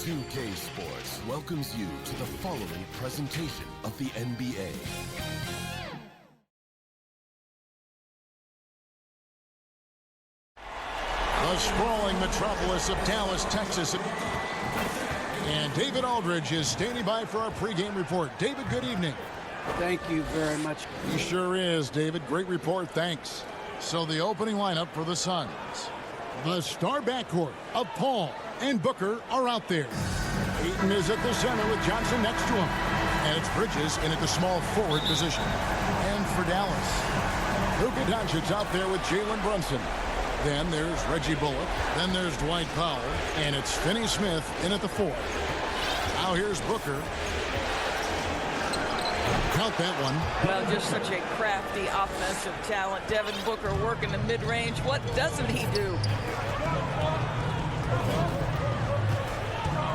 2K Sports welcomes you to the following presentation of the NBA. The sprawling metropolis of Dallas, Texas. And David Aldridge is standing by for our pregame report. David, good evening. Thank you very much. He sure is, David. Great report, thanks. So the opening lineup for the Suns. The star backcourt of Paul and Booker are out there. Ayton is at the center with Johnson next to him. And it's Bridges in at the small forward position. And for Dallas, Luka Doncic's out there with Jalen Brunson. Then there's Reggie Bullock. Then there's Dwight Powell. And it's Finney Smith in at the 4. Now here's Booker. Count that one. Well, just such a crafty offensive talent. Devin Booker working the mid-range. What doesn't he do?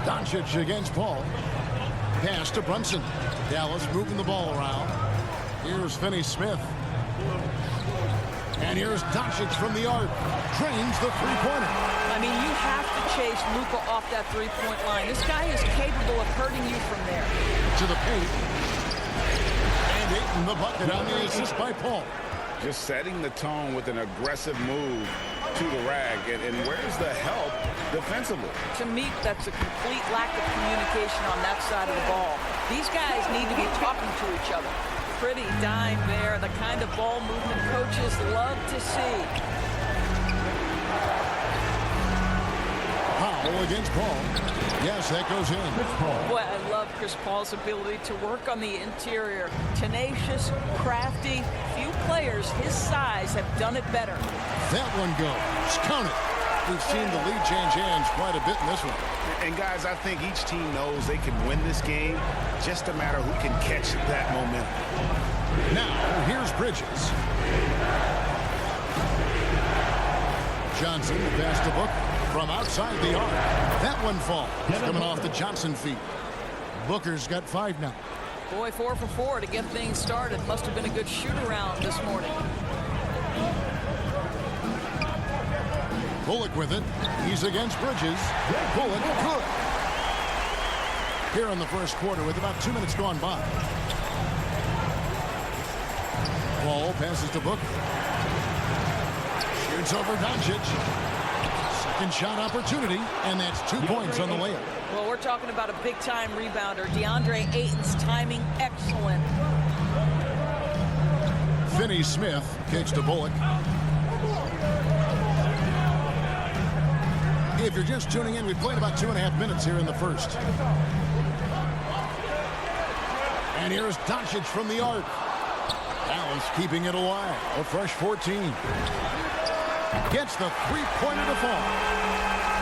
Doncic against Paul. Pass to Brunson. Dallas moving the ball around. Here's Finney Smith. And here's Doncic from the arc. Drains the three-pointer. I mean, you have to chase Luka off that three-point line. This guy is capable of hurting you from there. To the paint. And Ayton the bucket on the assist by Paul. Just setting the tone with an aggressive move to the rag. And where's the help defensively? To me, that's a complete lack of communication on that side of the ball. These guys need to be talking to each other. Pretty dime there, the kind of ball movement coaches love to see. Powell against Paul. Yes, that goes in. Boy, I love Chris Paul's ability to work on the interior. Tenacious, crafty. Few players his size have done it better. That one goes. Count it. We've seen the lead change hands quite a bit in this one. And guys, I think each team knows they can win this game. Just a matter who can catch that momentum. Now, here's Bridges. Johnson pass to Booker from outside the arc. That one falls. Coming off the Johnson feet. Booker's got 5 now. Boy, 4 for 4 to get things started. Must have been a good shoot-around this morning. Bullock with it. He's against Bridges. Bullock good. Here in the first quarter with about 2 minutes gone by. Paul passes to Booker. Shoots over Doncic. Second shot opportunity, and that's 2 points on the layup. Well, we're talking about a big-time rebounder. DeAndre Ayton's timing excellent. Finney Smith kicks to Bullock. If you're just tuning in, we've played about 2.5 minutes here in the first. And here's Doncic from the arc. Dallas keeping it alive. A fresh 14. Gets the three-pointer to fall.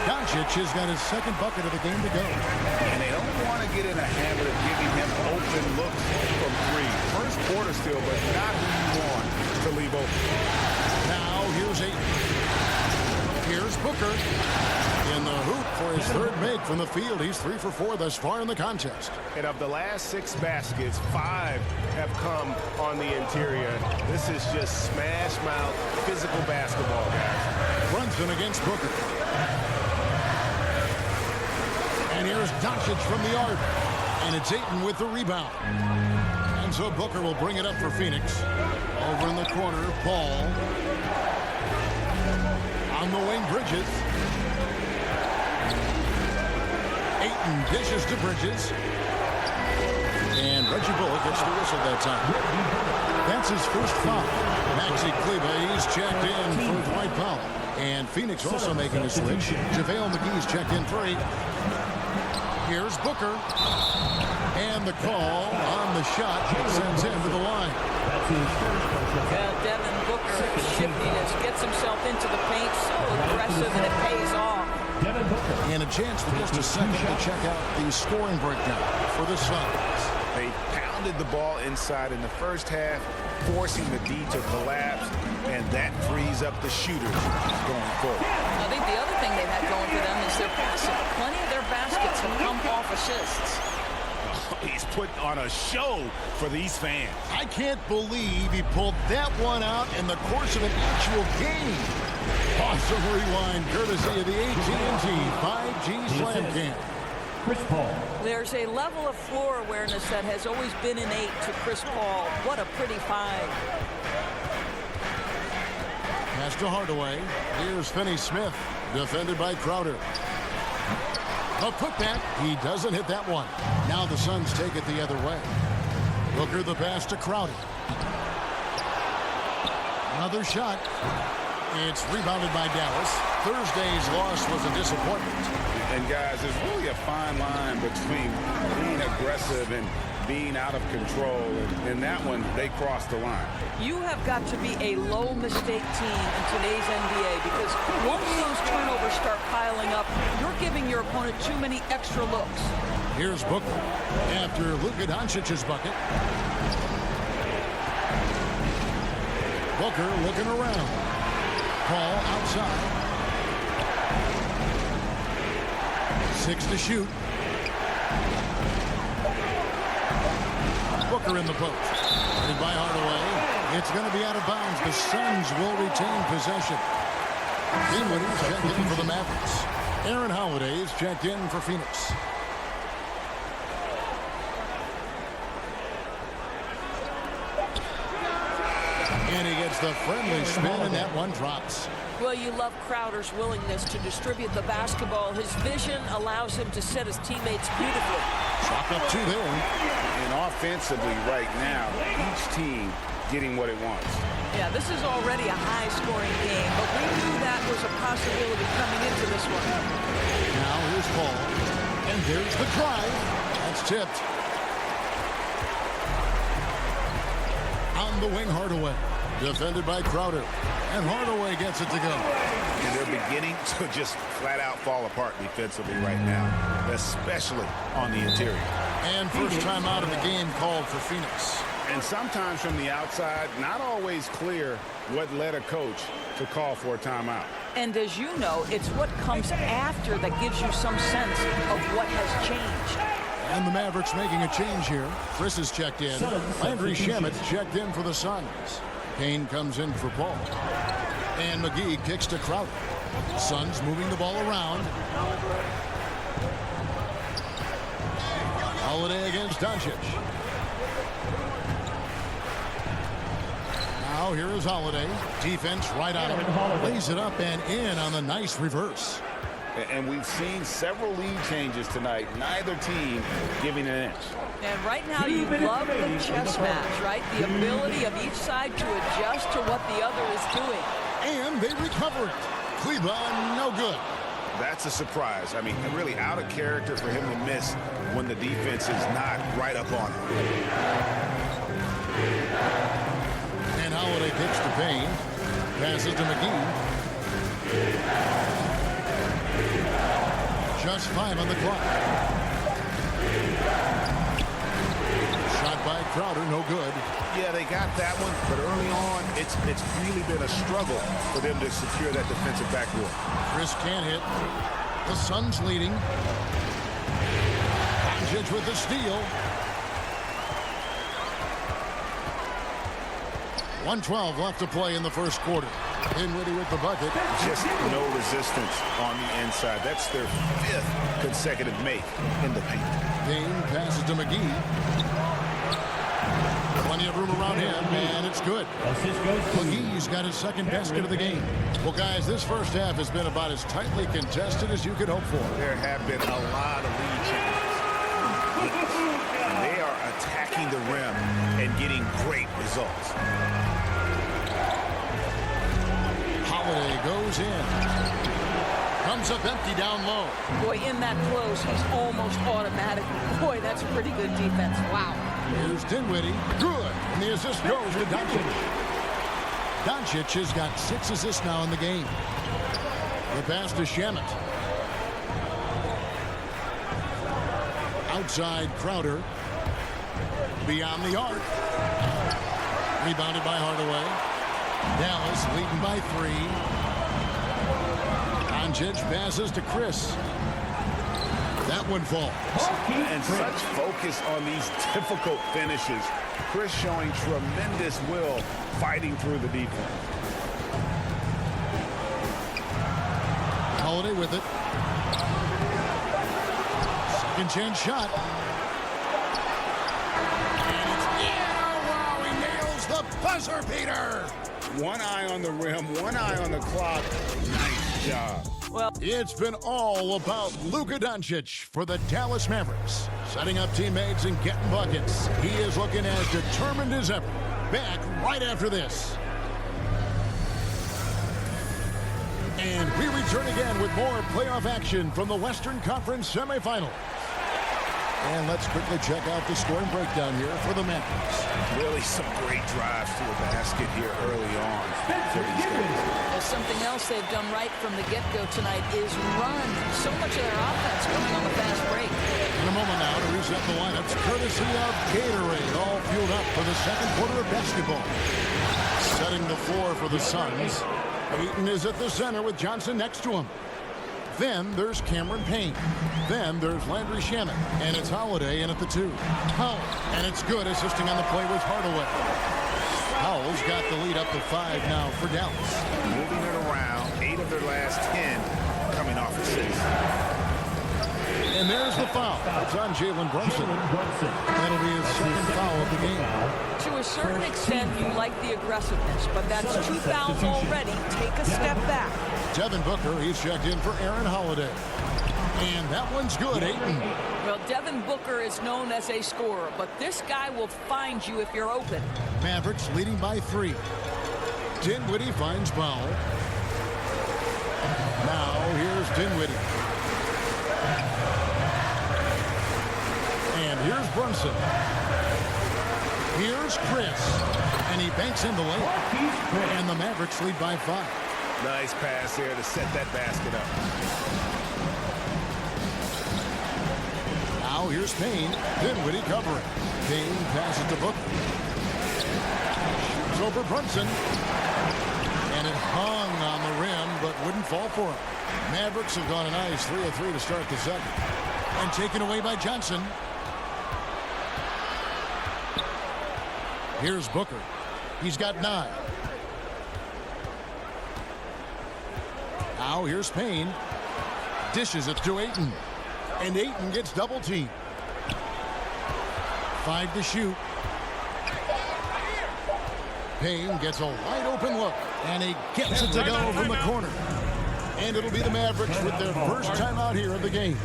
Doncic has got his second bucket of the game to go. And they don't want to get in a habit of giving him open looks from 3. First quarter still, but not who you want to leave open. Now here's Ayton. Here's Booker. In the hoop for his third make from the field. He's 3 for 4 thus far in the contest. And of the last 6 baskets, 5 have come on the interior. This is just smash mouth physical basketball, guys. Brunson against Booker. And here's Doncic from the arc. And it's Ayton with the rebound. And so Booker will bring it up for Phoenix. Over in the corner, Paul. On the wing, Bridges. Ayton dishes to Bridges. And Reggie Bullock gets the whistle that time. That's his first foul. Maxi Kleba, he's checked in for Dwight Powell. And Phoenix also making a switch. JaVale McGee's checked in for 8. Here's Booker. And the call on the shot that sends him to the line. Well, Devin Booker, shiftiness, gets himself into the paint, so aggressive, and it pays off. And a chance for just a second to check out the scoring breakdown for the Suns. They pounded the ball inside in the first half, forcing the D to collapse, and that frees up the shooters going forward. I think the other thing they've had going for them is their passing. Plenty of their baskets have come off assists. He's putting on a show for these fans. I can't believe he pulled that one out in the course of an actual game. Awesome rewind courtesy of the AT&T 5G Slam Cam. Chris Paul. There's a level of floor awareness that has always been innate to Chris Paul. What a pretty find. Pass to Hardaway. Here's Finney-Smith, defended by Crowder. A putback. He doesn't hit that one. Now the Suns take it the other way. Booker the pass to Crowder. Another shot. It's rebounded by Dallas. Thursday's loss was a disappointment. And guys, there's really a fine line between being aggressive and being out of control. And in that one, they crossed the line. You have got to be a low mistake team in today's NBA because once those turnovers start piling up, you're giving your opponent too many extra looks. Here's Booker after Luka Doncic's bucket. Booker looking around. Paul outside. 6 to shoot. Booker in the post. Headed by Hardaway. It's going to be out of bounds. The Suns will retain possession. Dinwiddie's checked in for the Mavericks. Aaron Holiday is checked in for Phoenix. And he gets the friendly spin, and that one drops. Well, you love Crowder's willingness to distribute the basketball. His vision allows him to set his teammates beautifully. Chalk up 2 there. And offensively right now, each team getting what it wants. Yeah, this is already a high-scoring game, but we knew that was a possibility coming into this one. Now here's Paul. And there's the drive. That's tipped. On the wing, Hardaway. Defended by Crowder. And Hardaway gets it to go. And they're beginning to just flat out fall apart defensively right now, especially on the interior. And first time out of the game called for Phoenix. And sometimes from the outside, not always clear what led a coach to call for a timeout. And as you know, it's what comes after that gives you some sense of what has changed. And the Mavericks making a change here. Chris is checked in. Landry Shamet checked in for the Suns. Kane comes in for Paul. And McGee kicks to Crowder. Suns moving the ball around. Holiday against Doncic. Now here is Holiday. Defense right on him. Lays it up and in on the nice reverse. And we've seen several lead changes tonight. Neither team giving an inch. And right now you love the chess match, right? The ability of each side to adjust to what the other is doing. And they recover it. Cleveland, no good. That's a surprise. I mean, really out of character for him to miss when the defense is not right up on him. And Holiday kicks to Payne. Passes to McGee. Just 5 on the clock. Shot by Crowder, no good. Yeah, they got that one, but early on, it's really been a struggle for them to secure that defensive backboard. Chris can't hit. The Suns leading. Doncic with the steal. 1:12 left to play in the first quarter. Dinwiddie with the bucket. Just no resistance on the inside. That's their 5th consecutive make in the paint. Payne passes to McGee. Plenty of room around him, and it's good. McGee's got his 2nd basket of the game. Well, guys, this first half has been about as tightly contested as you could hope for. There have been a lot of lead changes. And they are attacking the rim and getting great results. Holiday goes in. Comes up empty down low. Boy, in that close, he's almost automatic. Boy, that's pretty good defense. Wow. Here's Dinwiddie. Good. And the assist goes to Doncic. Doncic has got 6 assists now in the game. The pass to Shamet. Outside Crowder. Beyond the arc. Rebounded by Hardaway. Dallas leading by 3. Doncic passes to Chris. That one falls. And such focus on these difficult finishes. Chris showing tremendous will fighting through the defense. Holiday with it. Second chance shot. And it's wow, he nails the buzzer beater. One eye on the rim, one eye on the clock. Nice job. Well, it's been all about Luka Doncic for the Dallas Mavericks. Setting up teammates and getting buckets. He is looking as determined as ever. Back right after this. And we return again with more playoff action from the Western Conference semifinals. And let's quickly check out the scoring breakdown here for the Mavericks. Really some great drives to the basket here early on for these guys. well, something else they've done right from the get-go tonight is run. So much of their offense coming on the fast break. In a moment now to reset the lineups, courtesy of Gatorade, all fueled up for the second quarter of basketball. Setting the floor for the Suns. Ayton is at the center with Johnson next to him. Then there's Cameron Payne. Then there's Landry Shamet. And it's Holiday in at the 2. Powell. And it's good, assisting on the play with Hardaway. Powell's got the lead up to 5 now for Dallas. Moving it around, 8 of their last 10 coming off assists. And there's the foul. It's on Jalen Brunson. That'll be his second foul of the game. To a certain extent, you like the aggressiveness, but that's 2 fouls already. Take a step back. Devin Booker, he's checked in for Aaron Holiday. And that one's good, Ayton. Well, Devin Booker is known as a scorer, but this guy will find you if you're open. Mavericks leading by 3. Dinwiddie finds Powell. Now here's Dinwiddie. And here's Brunson. Here's Chris. And he banks in the layup. And the Mavericks lead by 5. Nice pass there to set that basket up. Now here's Payne. Dinwiddie covering. Payne passes to Booker. Shoots over Brunson. And it hung on the rim, but wouldn't fall for him. Mavericks have gone a nice 3 of 3 to start the second. And taken away by Johnson. Here's Booker. He's got 9. Now here's Payne. Dishes it to Ayton. And Ayton gets double teamed. 5 to shoot. Payne gets a wide open look. And he gets it to go from the corner. And it'll be the Mavericks with their first time out here of the game.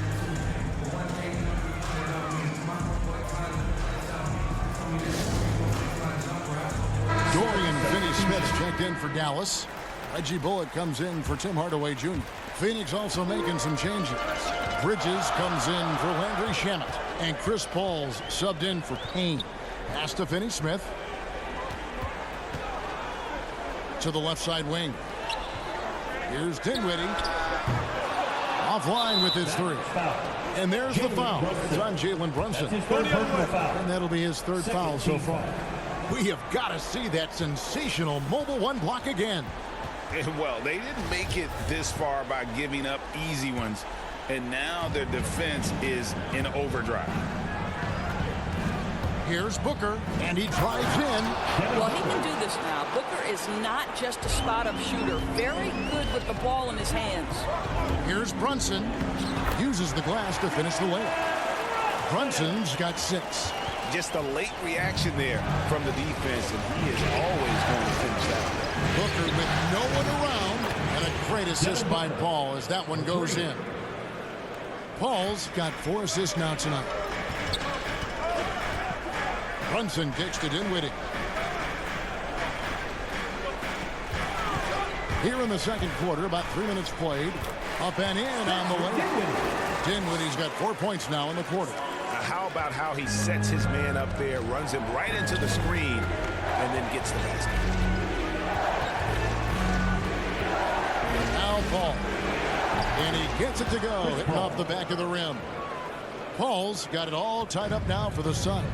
Dorian Finney-Smith checked in for Dallas. Reggie Bullock comes in for Tim Hardaway Jr. Phoenix also making some changes. Bridges comes in for Landry Shamet. And Chris Paul's subbed in for Payne. Pass to Finney-Smith. To the left side wing. Here's Dinwiddie. Offline with his 3. And there's the foul. It's on Jalen Brunson. And that'll be his 3rd foul so far. We have got to see that sensational mobile 1 block again. Well, they didn't make it this far by giving up easy ones. And now their defense is in overdrive. Here's Booker, and he drives in. Well, he can do this now. Booker is not just a spot-up shooter. Very good with the ball in his hands. Here's Brunson. Uses the glass to finish the layup. Brunson's got 6. Just a late reaction there from the defense, and he is always going to finish that. Booker with no one around, and a great assist by Paul as that one goes in. Paul's got 4 assists now tonight. Brunson kicks to Dinwiddie. Here in the second quarter, about 3 minutes played. Up and in on the way. Dinwiddie's got 4 points now in the quarter. How about how he sets his man up there, runs him right into the screen, and then gets the basket. Now Paul. And he gets it to go, hitting off the back of the rim. Paul's got it all tied up now for the Suns.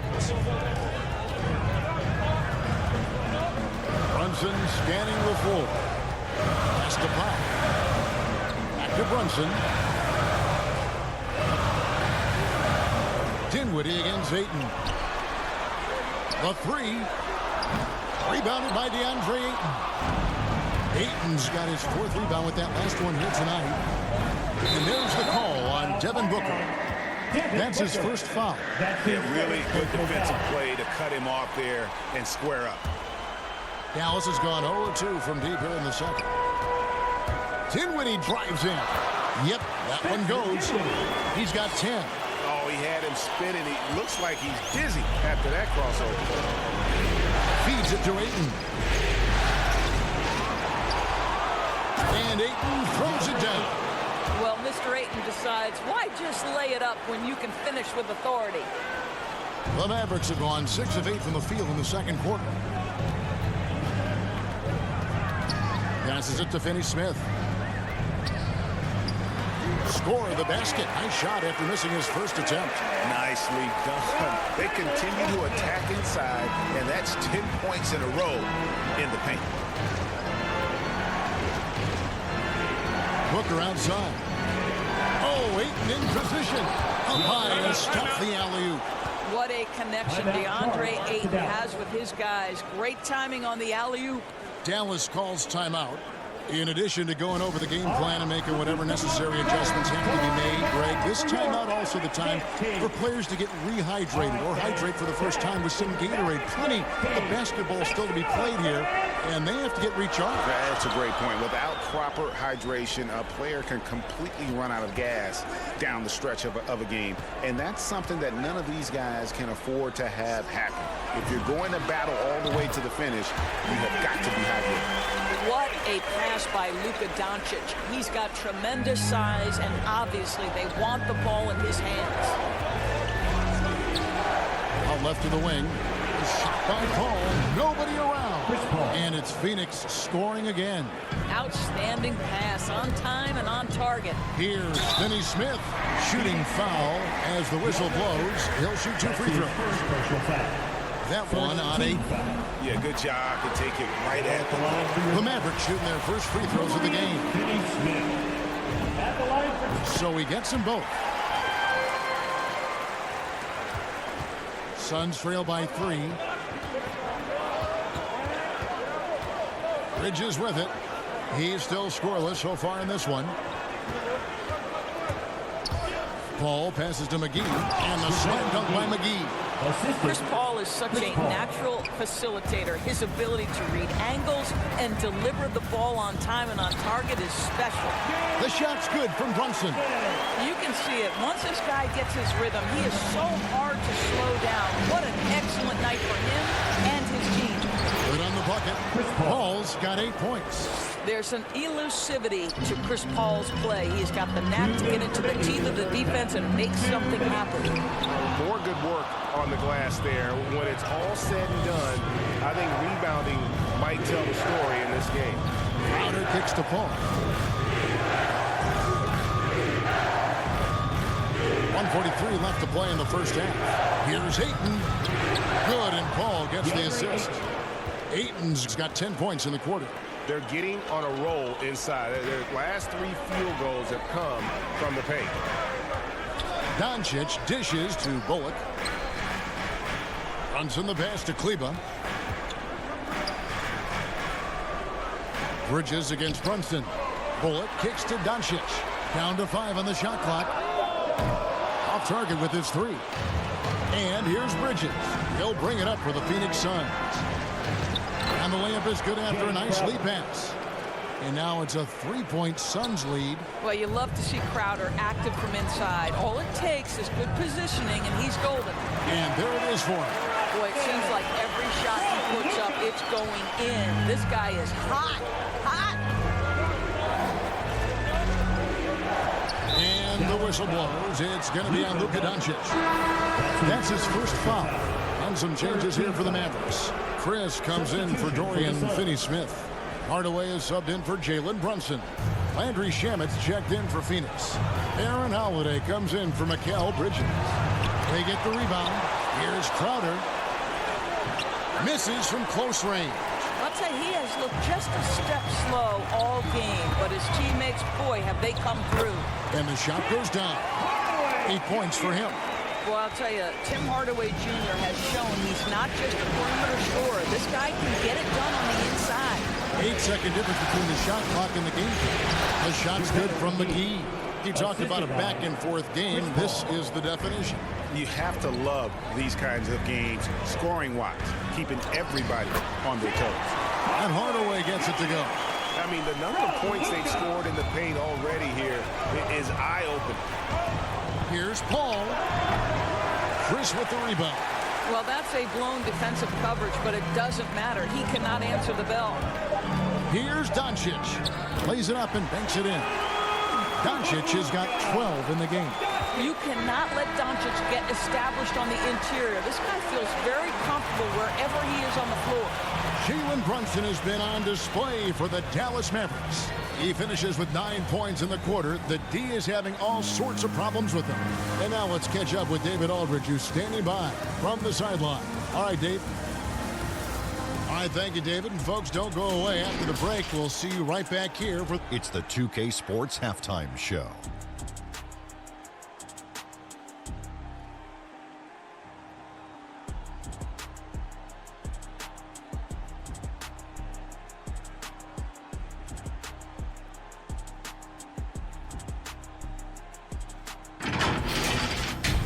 Brunson scanning the floor. Pass to Powell. Back to Brunson. Dinwiddie against Ayton. The 3. Rebounded by DeAndre Ayton. Ayton's got his 4th rebound with that last one here tonight. And there's the call on Devin Booker. That's his first foul. Yeah, really good defensive play to cut him off there and square up. Dallas has gone 0-2 from deep here in the second. Dinwiddie drives in. Yep, that one goes. He's got 10. Oh, he had him spinning. He looks like he's dizzy after that crossover. Feeds it to Ayton. And Ayton throws it down. Well, Mr. Ayton decides, why just lay it up when you can finish with authority? The Mavericks have gone 6 of 8 from the field in the second quarter. Passes it to Finney-Smith. Score the basket. Nice shot after missing his first attempt. Nicely done. They continue to attack inside, and that's 10 points in a row in the paint. Booker outside. Oh, Ayton in position. Up high and stuff the alley-oop. What a connection DeAndre Ayton has with his guys. Great timing on the alley-oop. Dallas calls timeout. In addition to going over the game plan and making whatever necessary adjustments have to be made, Greg, this timeout also the time for players to get rehydrated or hydrate for the first time with some Gatorade. Plenty of basketball still to be played here, and they have to get recharged. That's a great point. Without proper hydration, a player can completely run out of gas down the stretch of a game, and that's something that none of these guys can afford to have happen. If you're going to battle all the way to the finish, you have got to be hydrated. What a pass by Luka Doncic. He's got tremendous size, and obviously they want the ball in his hands. Out left to the wing. Shot by Paul. Nobody around. And it's Phoenix scoring again. Outstanding pass, on time and on target. Here's Finney-Smith shooting foul as the whistle blows. He'll shoot 2 free throws. That one on 8. Yeah, good job to take it right at the line. The Mavericks shooting their first free throws of the game. So he gets them both. Suns trail by 3. Bridges with it. He's still scoreless so far in this one. Paul passes to McGee, and the slam dunk by McGee. Chris Paul is such a natural facilitator. His ability to read angles and deliver the ball on time and on target is special. The shot's good from Brunson. You can see it. Once this guy gets his rhythm, he is so hard to slow down. What an excellent night for him and his team. Good on the bucket. Paul's got 8 points. There's an elusivity to Chris Paul's play. He's got the knack to get into the teeth of the defense and make something happen. More good work on the glass there. When it's all said and done, I think rebounding might tell the story in this game. Crowder kicks to Paul. 1:43 left to play in the first half. Here's Ayton. Good, and Paul gets the assist. Ayton's got 10 points in the quarter. They're getting on a roll inside. Their last 3 field goals have come from the paint. Doncic dishes to Bullock. Runs in the pass to Kleba. Bridges against Brunson. Bullock kicks to Doncic. Down to 5 on the shot clock. Off target with his 3. And here's Bridges. He'll bring it up for the Phoenix Suns. And the layup is good after a nice lead pass. And now it's a 3-point Suns lead. Well, you love to see Crowder active from inside. All it takes is good positioning, and he's golden. And there it is for him. Boy, it seems like every shot he puts up, it's going in. This guy is hot, hot. And the whistle blows. It's going to be on Luka Doncic. That's his first foul. And some changes here for the Mavericks. Chris comes in for Dorian Finney-Smith. Hardaway is subbed in for Jalen Brunson. Landry Shamet's checked in for Phoenix. Aaron Holiday comes in for Mikal Bridges. They get the rebound. Here's Crowder. Misses from close range. I'll tell you, he has looked just a step slow all game, but his teammates, boy, have they come through. And the shot goes down. 8 points for him. Well, I'll tell you, Tim Hardaway Jr. has shown he's not just a perimeter scorer. This guy can get it done on the inside. 8-second difference between the shot clock and the game. The shot's good from McGee. He talked about a back-and-forth game. This is the definition. You have to love these kinds of games, scoring-wise, keeping everybody on their toes. And Hardaway gets it to go. I mean, the number of points they've scored in the paint already here is eye-opening. Here's Paul. Chris with the rebound. Well, that's a blown defensive coverage, but it doesn't matter. He cannot answer the bell. Here's Doncic. Lays it up and banks it in. Doncic has got 12 in the game. You cannot let Doncic get established on the interior. This guy feels very comfortable wherever he is on the floor. Jalen Brunson has been on display for the Dallas Mavericks. He finishes with 9 points in the quarter. The D is having all sorts of problems with him. And now let's catch up with David Aldridge, who's standing by from the sideline. All right, Dave. All right, thank you, David. And folks, don't go away. After the break, we'll see you right back here for... It's the 2K Sports Halftime Show.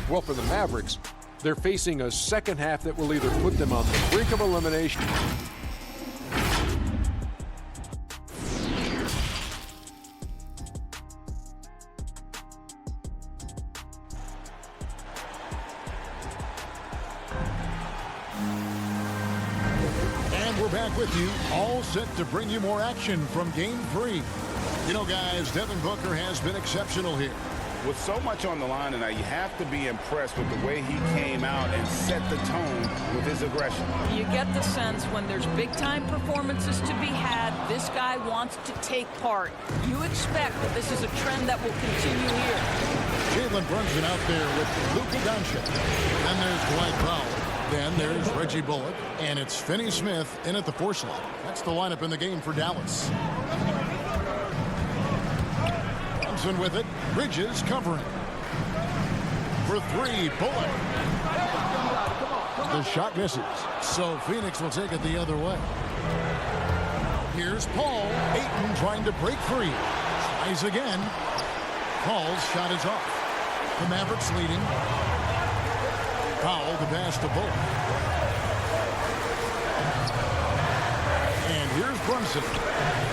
Well, for the Mavericks, they're facing a second half that will either put them on the brink of elimination. And we're back with you, all set to bring you more action from Game 3. You know, guys, Devin Booker has been exceptional here. With so much on the line tonight, you have to be impressed with the way he came out and set the tone with his aggression. You get the sense when there's big-time performances to be had, this guy wants to take part. You expect that this is a trend that will continue here. Jalen Brunson out there with Luka Doncic. And there's Dwight Powell. Then there's Reggie Bullock. And it's Finney Smith in at the 4 slot. That's the lineup in the game for Dallas. With it, Bridges covering. For 3, Bullock. The shot misses, so Phoenix will take it the other way. Here's Paul. Ayton trying to break free. Tries again. Paul's shot is off. The Mavericks leading. Powell the pass to Bullock. And here's Brunson.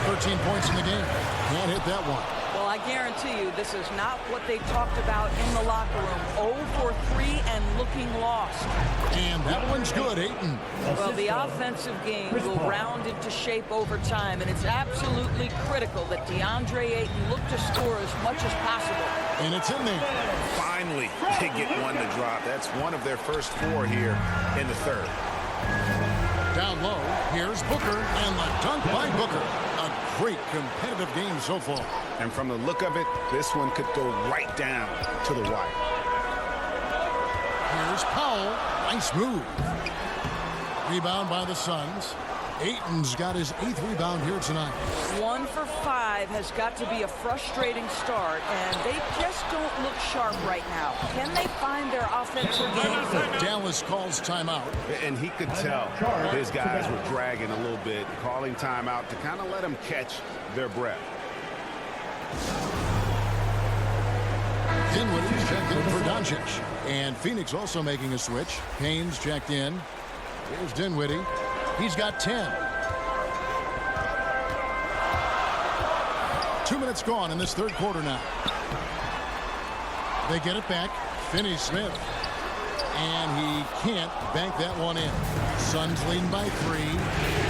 13 points in the game. Can't hit that one. Well, I guarantee you this is not what they talked about in the locker room. 0 for 3 and looking lost. And that one's good, Ayton. Well, the offensive game will round into shape over time, and it's absolutely critical that DeAndre Ayton look to score as much as possible. And it's in there. Finally, they get one to drop. That's one of their first 4 here in the third. Down low, here's Booker, and the dunk by Booker. A great competitive game so far. And from the look of it, this one could go right down to the wire. Here's Powell. Nice move. Rebound by the Suns. Ayton's got his 8th rebound here tonight. 1 for 5 has got to be a frustrating start, and they just don't look sharp right now. Can they find their offensive game? Dallas calls timeout. And he could tell his guys were dragging a little bit, calling timeout to kind of let them catch their breath. Dinwiddie's checked in for Doncic. And Phoenix also making a switch. Haynes checked in. Here's Dinwiddie. He's got 10. 2 minutes gone in this third quarter now. They get it back. Finney Smith. And he can't bank that one in. Suns leading by 3.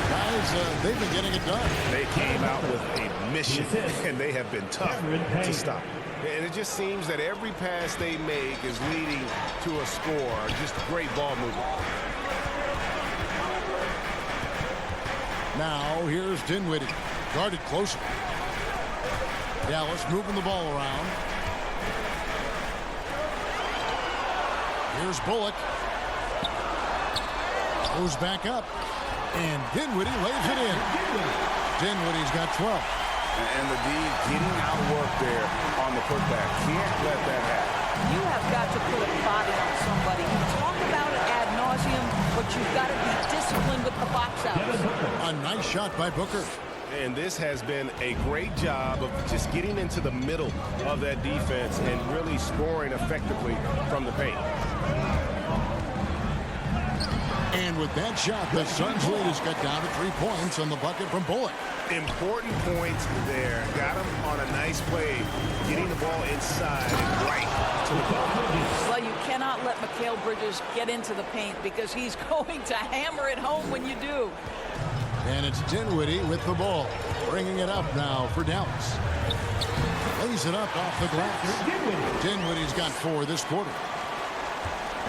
Guys, they've been getting it done. They came out with a mission, and they have been tough to stop. And it just seems that every pass they make is leading to a score. Just great ball movement. Now, here's Dinwiddie. Guarded closer. Dallas moving the ball around. Here's Bullock. Goes back up. And Dinwiddie lays it in. Dinwiddie's got 12. And the D getting outworked there on the putback. Can't let that happen. You have got to put a body on somebody. You talk about it ad nauseum, but you've got to be disciplined with the box outs. A nice shot by Booker. And this has been a great job of just getting into the middle of that defense and really scoring effectively from the paint. And with that shot, the Suns lead is cut down to 3 points on the bucket from Bullock. Important points there. Got him on a nice play, getting the ball inside and right to the ball. Well, you cannot let Mikal Bridges get into the paint because he's going to hammer it home when you do. And it's Dinwiddie with the ball, bringing it up now for Dallas. Lays it up off the glass. Dinwiddie's got 4 this quarter.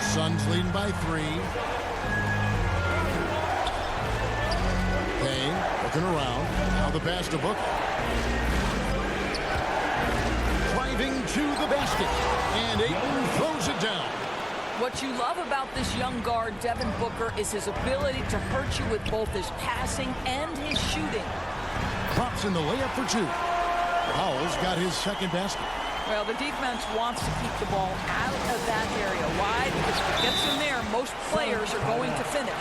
Suns leading by 3. Payne looking around. Now the pass to Booker. Driving to the basket. And Ayton throws it down. What you love about this young guard, Devin Booker, is his ability to hurt you with both his passing and his shooting. Pops in the layup for 2. Powell's got his second basket. Well, the defense wants to keep the ball out of that area. Why? Because if it gets in there, most players are going to finish.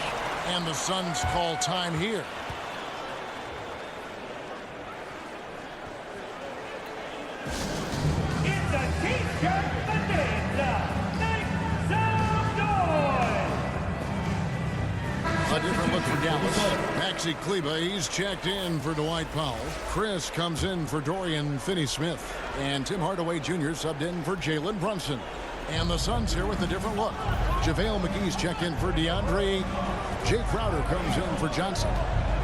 And the Suns call time here. It's a T-shirt bonanza. Make some noise. A different look for Dallas. Maxi Kleba, he's checked in for Dwight Powell. Chris comes in for Dorian Finney-Smith. And Tim Hardaway Jr. subbed in for Jalen Brunson. And the Suns here with a different look. JaVale McGee's checked in for DeAndre. Jay Crowder comes in for Johnson.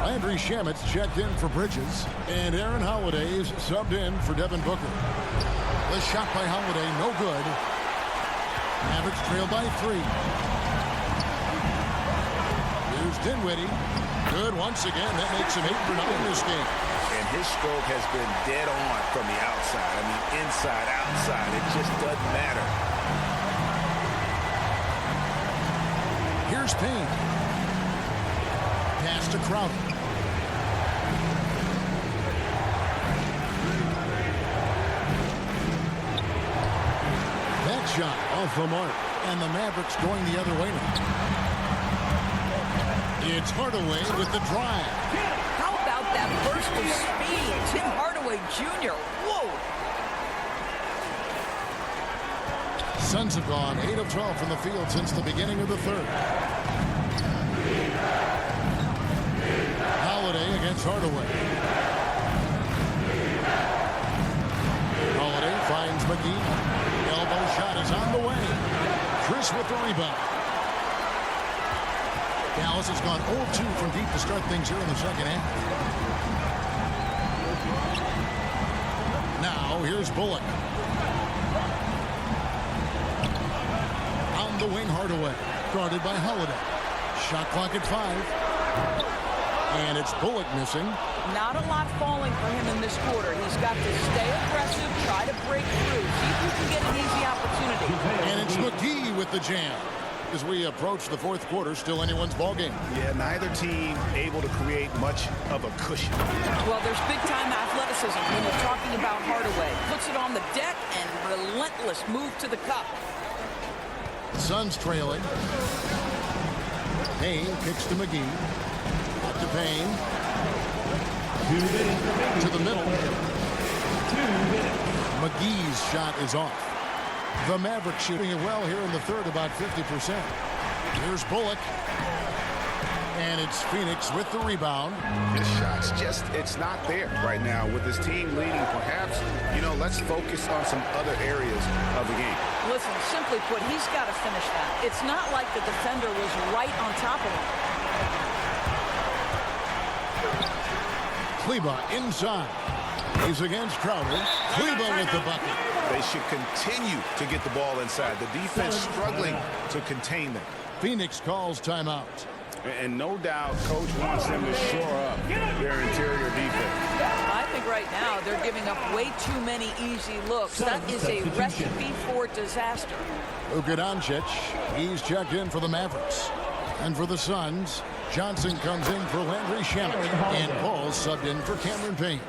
Landry Shamit's checked in for Bridges. And Aaron Holiday's subbed in for Devin Booker. The shot by Holiday, no good. Mavericks trail by 3. Here's Dinwiddie. Good once again. That makes him 8 for 9 this game. And his stroke has been dead on from the outside. I mean, inside, outside. It just doesn't matter. Here's Payne. Pass to Crowder. That shot off the mark. And the Mavericks going the other way now. It's Hardaway with the drive. How about that burst of speed? Tim Hardaway Jr. Whoa! Suns have gone 8 of 12 from the field since the beginning of the third. Holiday against Hardaway. Holiday finds McGee. Elbow shot is on the way. Chris with the rebound. Dallas has gone 0-2 from deep to start things here in the second half. Now here's Bullock. On the wing, Hardaway. Guarded by Holiday. Shot clock at 5. And it's Bullock missing. Not a lot falling for him in this quarter. He's got to stay aggressive, try to break through, see if you can get an easy opportunity. And it's McGee with the jam. As we approach the fourth quarter, still anyone's ballgame. Yeah, neither team able to create much of a cushion. Well, there's big-time athleticism when you're talking about Hardaway. Puts it on the deck and relentless move to the cup. Suns trailing. Payne kicks to McGee. Up to Payne. To the middle. McGee's shot is off. The Mavericks shooting it well here in the third, about 50%. Here's Bullock. And it's Phoenix with the rebound. His shot's just, it's not there right now. With his team leading, perhaps, let's focus on some other areas of the game. Listen, simply put, he's got to finish that. It's not like the defender was right on top of him. Kleba inside. He's against Crowder. Kleba with the bucket. They should continue to get the ball inside. The defense struggling to contain them. Phoenix calls timeout. And no doubt, Coach wants them to shore up their interior defense. I think right now they're giving up way too many easy looks. That is a recipe for disaster. Luka Doncic, he's checked in for the Mavericks. And for the Suns, Johnson comes in for Landry Shamet. And Paul subbed in for Cameron Payne.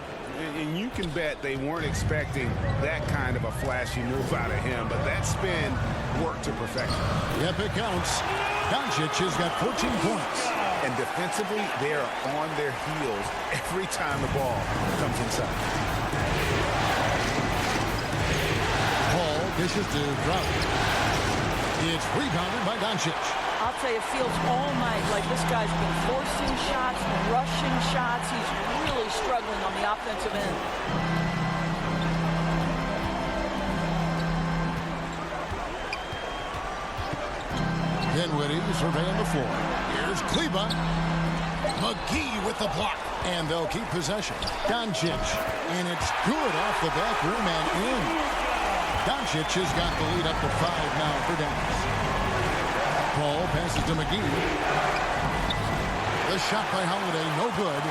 And you can bet they weren't expecting that kind of a flashy move out of him, but that spin worked to perfection. Yep, it counts. Doncic has got 14 points. And defensively, they are on their heels every time the ball comes inside. Paul dishes to Drop. It's rebounded by Doncic. I'll tell you, it feels all night like this guy's been forcing shots, rushing shots. He's really struggling on the offensive end. Dinwiddie surveying the floor. Here's Kleba. McGee with the block. And they'll keep possession. Doncic. And it's good off the back rim and in. Doncic has got the lead up to 5 now for Dallas. Paul passes to McGee. The shot by Holiday, no good.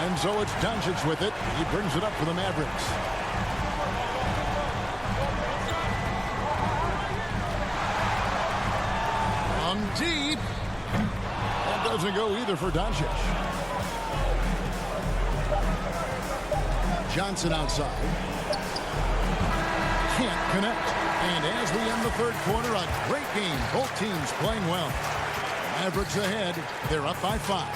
And so it's Doncic with it. He brings it up for the Mavericks. From deep. That doesn't go either for Doncic. Johnson outside. Can't connect. And as we end the third quarter, a great game. Both teams playing well. Mavericks ahead. They're up by 5.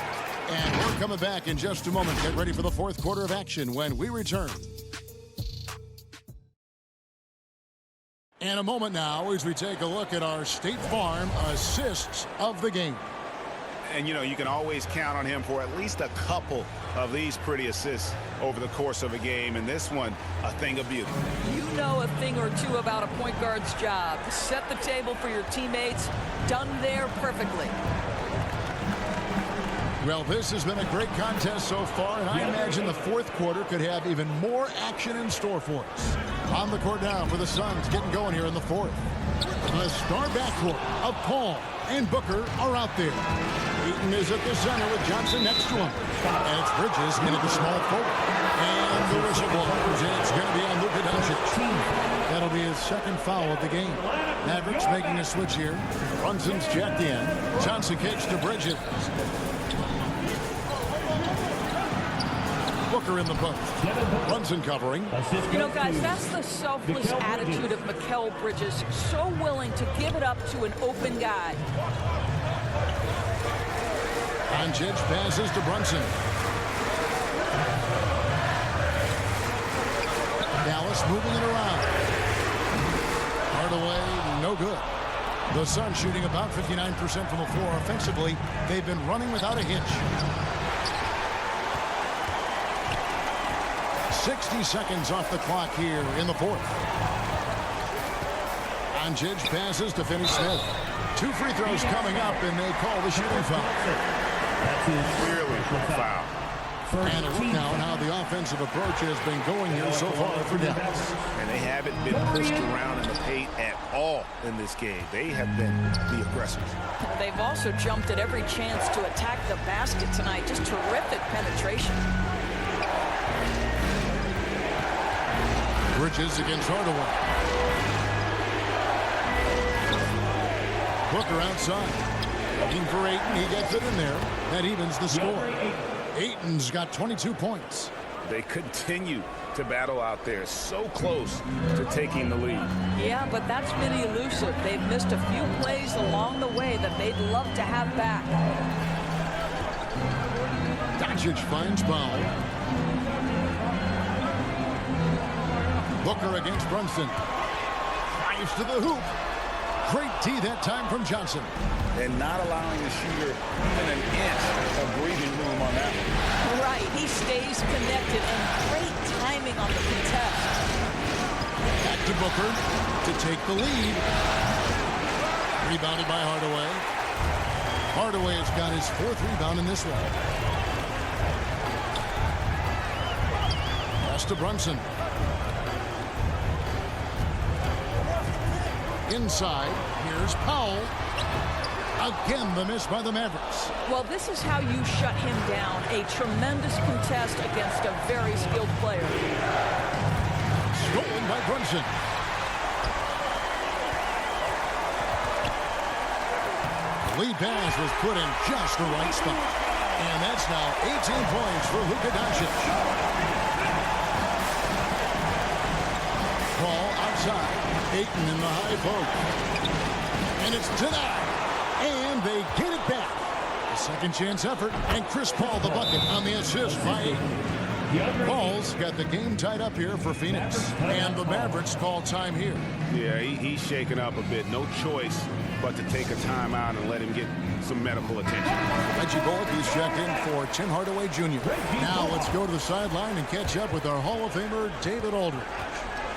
And we're coming back in just a moment. Get ready for the fourth quarter of action when we return. In a moment now as we take a look at our State Farm assists of the game. And, you know, you can always count on him for at least a couple of these pretty assists over the course of a game. And this one, a thing of beauty. You know a thing or two about a point guard's job. Set the table for your teammates. Done there perfectly. Well, this has been a great contest so far, and I imagine the fourth quarter could have even more action in store for us. On the court now for the Suns, getting going here in the fourth. The star backcourt of Paul and Booker are out there. Eaton is at the center with Johnson next to him. And it's Bridges into the small forward. And the whistle blows. It's going to be on Luka Doncic. That'll be his second foul of the game. Mavericks making a switch here. Brunson's checked in. Johnson kicks to Bridges. Booker in the post. Brunson covering. You know, guys, that's the selfless attitude of Mikal Bridges. So willing to give it up to an open guy. Doncic passes to Brunson. Dallas moving it around. Hardaway, no good. The Suns shooting about 59% from the floor. Offensively, they've been running without a hitch. 60 seconds off the clock here in the fourth. Doncic passes to Finney Smith. 2 free throws coming up, and they call the shooting foul. Clearly a foul. And a look now at how the offensive approach has been going here so far for Dallas. And they haven't been pushed around in the paint at all in this game. They have been the aggressors. They've also jumped at every chance to attack the basket tonight. Just terrific penetration. Bridges against Hardaway. Booker outside. Looking for Ayton. He gets it in there. That evens the score. Ayton's got 22 points. They continue to battle out there, so close to taking the lead. Yeah, but that's been elusive. They've missed a few plays along the way that they'd love to have back. Doncic finds Powell. Booker against Brunson. Drives to the hoop. Great D that time from Johnson. And not allowing the shooter even an inch of breathing room on that one. Right, he stays connected, and great timing on the contest. Back to Booker to take the lead. Rebounded by Hardaway. Hardaway has got his 4th rebound in this one. Pass to Brunson. Inside, here's Powell. Again, the miss by the Mavericks. Well, this is how you shut him down. A tremendous contest against a very skilled player. Stolen by Brunson. The lead pass was put in just the right spot. And that's now 18 points for Luka Doncic. Ball outside. Ayton in the high post. And it's denied. And they get it back. A second chance effort, and Chris Paul the bucket on the assist by Ayton. Paul's got the game tied up here for Phoenix, and the Mavericks call time here. Yeah, he's shaken up a bit. No choice but to take a timeout and let him get some medical attention. Reggie Bullock, he's checked in for Tim Hardaway Jr. Now let's go to the sideline and catch up with our Hall of Famer, David Aldridge.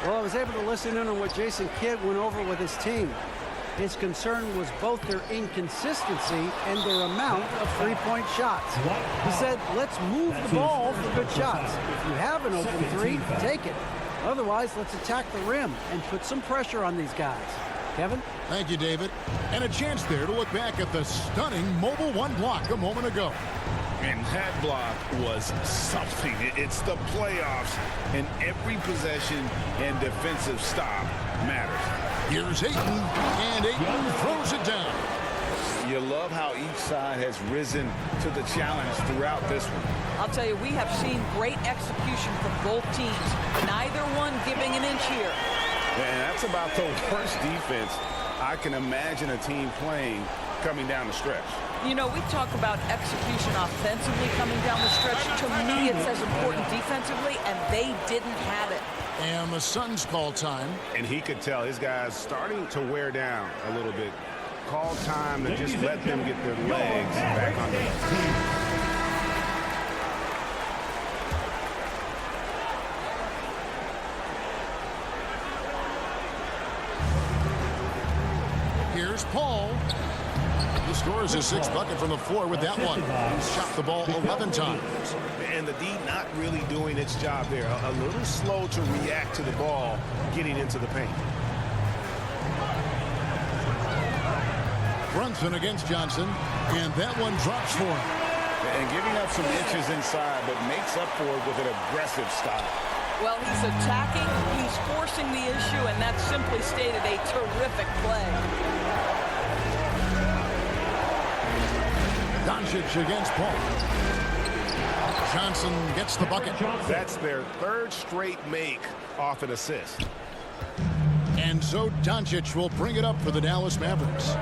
Well, I was able to listen in on what Jason Kidd went over with his team. His concern was both their inconsistency and their amount of three-point shots. He said, let's move the ball for good shots. If you have an open three, take it. Otherwise, let's attack the rim and put some pressure on these guys. Kevin? Thank you, David. And a chance there to look back at the stunning Mobile One block a moment ago. And that block was something. It's the playoffs, and every possession and defensive stop matters. Here's Ayton, and Ayton throws it down. You love how each side has risen to the challenge throughout this one. I'll tell you, we have seen great execution from both teams. Neither one giving an inch here. And that's about the worst defense I can imagine a team playing coming down the stretch. You know, we talk about execution offensively coming down the stretch. To me, it's as important defensively, and they didn't have it. And the Suns call time. And he could tell his guys starting to wear down a little bit. Call time to just let them get their legs back under them. Here's Paul. He scores his sixth bucket from the floor with that one. He's shot the ball 11 times. And the D not really doing its job there. A little slow to react to the ball getting into the paint. Brunson against Johnson, and that one drops for him. And giving up some inches inside, but makes up for it with an aggressive stop. Well, he's attacking, he's forcing the issue, and that's simply stated a terrific play. Doncic against Paul. Johnson gets the bucket. That's their third straight make off an assist. And so Doncic will bring it up for the Dallas Mavericks.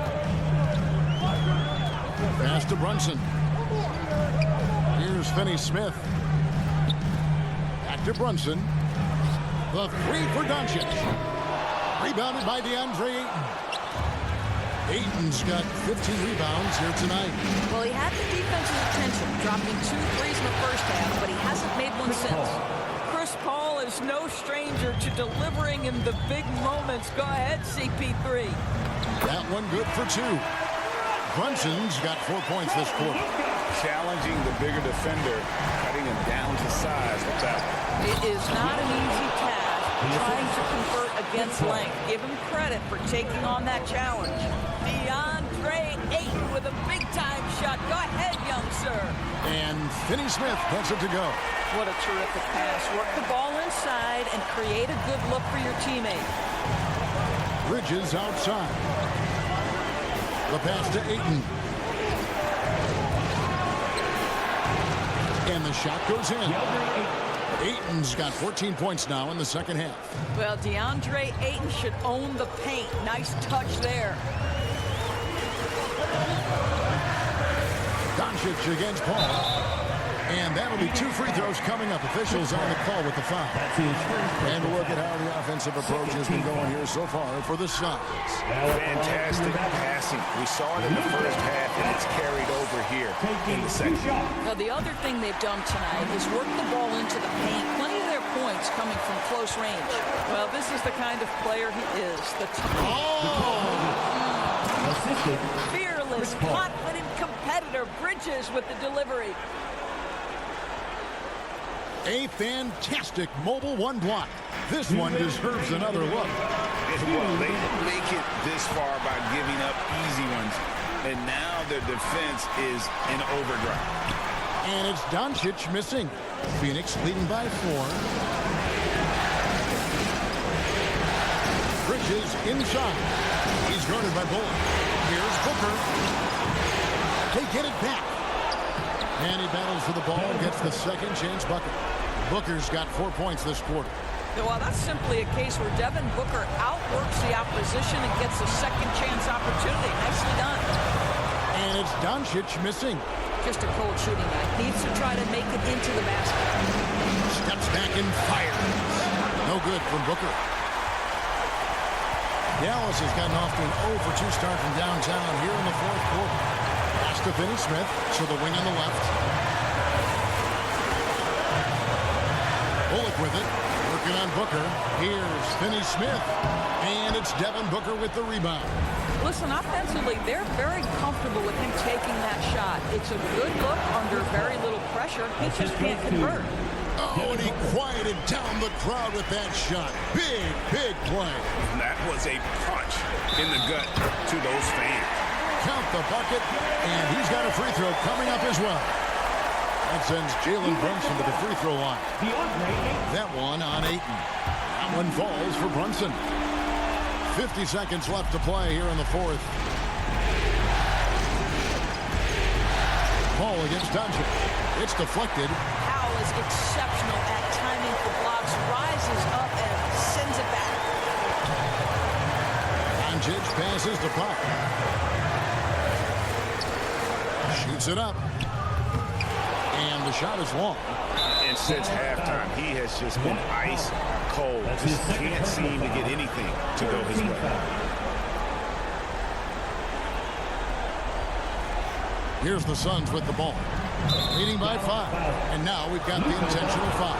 Pass to Brunson. Here's Finney-Smith. Back to Brunson. The three for Doncic. Rebounded by DeAndre Ayton. Ayton's got 15 rebounds here tonight. Well, he had the defense's attention, dropping 2 threes in the first half, but he hasn't made one since. Chris Paul is no stranger to delivering in the big moments. Go ahead, CP3. That one good for 2. Brunson's got 4 points this quarter. Challenging the bigger defender, cutting him down to size with that. It is not an easy task trying to convert against length. Give him credit for taking on that challenge. DeAndre Ayton with a big-time shot. Go ahead, young sir. And Finney-Smith wants it to go. What a terrific pass. Work the ball inside and create a good look for your teammate. Bridges outside. The pass to Ayton. And the shot goes in. Ayton's got 14 points now in the second half. Well, DeAndre Ayton should own the paint. Nice touch there. Doncic against Paul. And that'll be 2 free throws coming up. Officials on the call with the foul. And look at how the offensive approach has been going here so far for the Suns. Fantastic passing. We saw it in the first half, and it's carried over here in the second. Now, the other thing they've done tonight is work the ball into the paint. Plenty of their points coming from close range. Well, this is the kind of player he is. Fearless, confident competitor. Bridges with the delivery. A fantastic Mobile One block. This one deserves another look. Well, they didn't make it this far by giving up easy ones. And now their defense is in overdrive. And it's Doncic missing. Phoenix leading by 4. Bridges inside. He's guarded by Bullock. Here's Booker. They get it back. And he battles for the ball and gets the second chance bucket. Booker's got 4 points this quarter. Well, that's simply a case where Devin Booker outworks the opposition and gets a second chance opportunity. Nicely done. And And it's Doncic missing. Just a cold shooting night. Needs to try to make it into the basket. Steps back and fires. No good from Booker. Dallas has gotten off to an 0-for-2 start from downtown here in the fourth quarter. Pass to Finney-Smith, so the wing on the left. Bullock with it, working on Booker. Here's Finney-Smith, and it's Devin Booker with the rebound. Listen, offensively, they're very comfortable with him taking that shot. It's a good look under very little pressure. He just can't convert. Oh, and he quieted down the crowd with that shot. Big, big play. That was a punch in the gut to those fans. Count the bucket, and he's got a free throw coming up as well. That sends Jalen Brunson to the free throw line. That one on Ayton. That one falls for Brunson. 50 seconds left to play here in the fourth. Ball against Doncic. It's deflected. Powell is exceptional at timing for blocks, rises up and sends it back. Doncic passes to Pop. Shoots it up. And the shot is long. And since halftime, he has just been ice cold. Just can't seem to get anything to go his way. Here's the Suns with the ball. Leading by 5. And now we've got the intentional foul.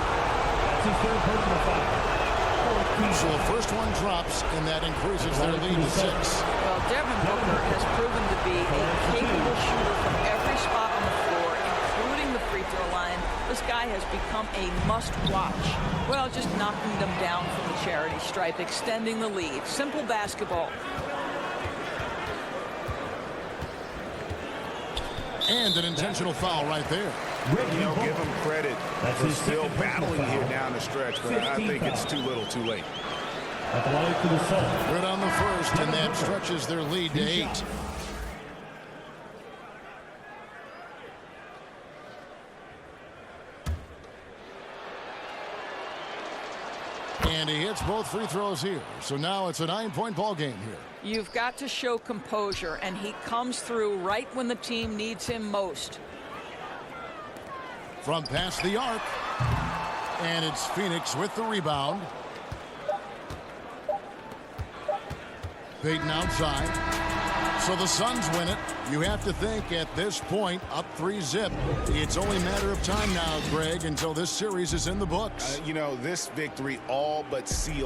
So the first one drops, and that increases their lead to 6. Well, Devin Booker has proven to be a capable shooter from every spot on the floor, including the free throw line. This guy has become a must-watch. Well, just knocking them down from the charity stripe, extending the lead. Simple basketball. And an intentional foul right there. You know, give him credit for still battling here down the stretch, but I think it's too little too late. Good on the first, and that stretches their lead to 8. And he hits both free throws here. So now it's a 9-point ball game here. You've got to show composure, and he comes through right when the team needs him most. From past the arc. And it's Phoenix with the rebound. Payton outside. So the Suns win it. You have to think at this point, up 3-zip. It's only a matter of time now, Greg, until this series is in the books. You know, this victory all but sealed